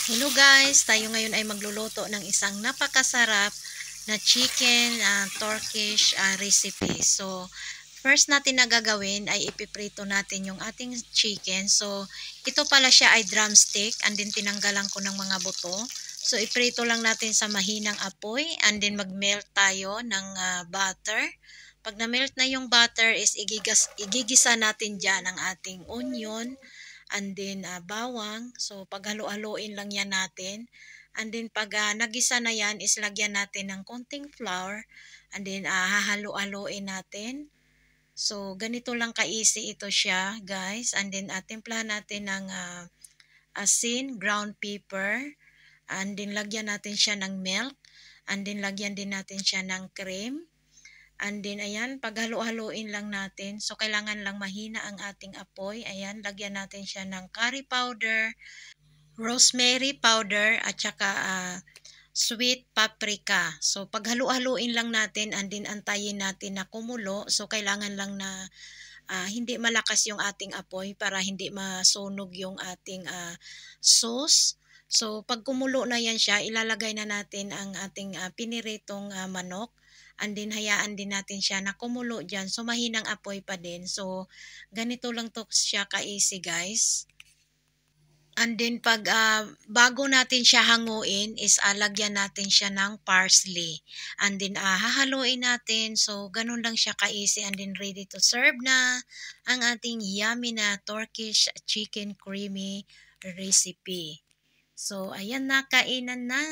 Hello guys, tayo ngayon ay magluluto ng isang napakasarap na chicken Turkish recipe. So, first natin na gagawin ay ipiprito natin yung ating chicken. So, ito pala siya ay drumstick and then tinanggalan ko ng mga buto. So, iprito lang natin sa mahinang apoy and then mag-melt tayo ng butter. Pag na-melt na yung butter is igigisa natin dyan ang ating onion and then bawang. So paghalo-haloin lang yan natin. And then pag nagisa na yan is lagyan natin ng konting flour and then hahalo-haloin natin. So ganito lang ka-easy ito siya, guys. And then timplahan natin ng asin, ground pepper, and then lagyan natin siya ng milk, and then lagyan din natin siya ng cream. And then, ayan, paghalo-haloin lang natin. So, kailangan lang mahina ang ating apoy. Ayan, lagyan natin siya ng curry powder, rosemary powder, at saka sweet paprika. So, paghalo-haloin lang natin and then antayin natin na kumulo. So, kailangan lang na hindi malakas yung ating apoy para hindi masunog yung ating sauce. So, pag kumulo na yan siya, ilalagay na natin ang ating piniritong manok. And then, hayaan din natin siya na kumulo dyan. So, mahinang apoy pa din. So, ganito lang to siya ka-easy, guys. And then, pag bago natin siya hanguin, is lagyan natin siya ng parsley. And then, hahaluin natin. So, ganun lang siya ka-easy. And then, ready to serve na ang ating yummy na Turkish chicken creamy recipe. So, ayan na, kainan na.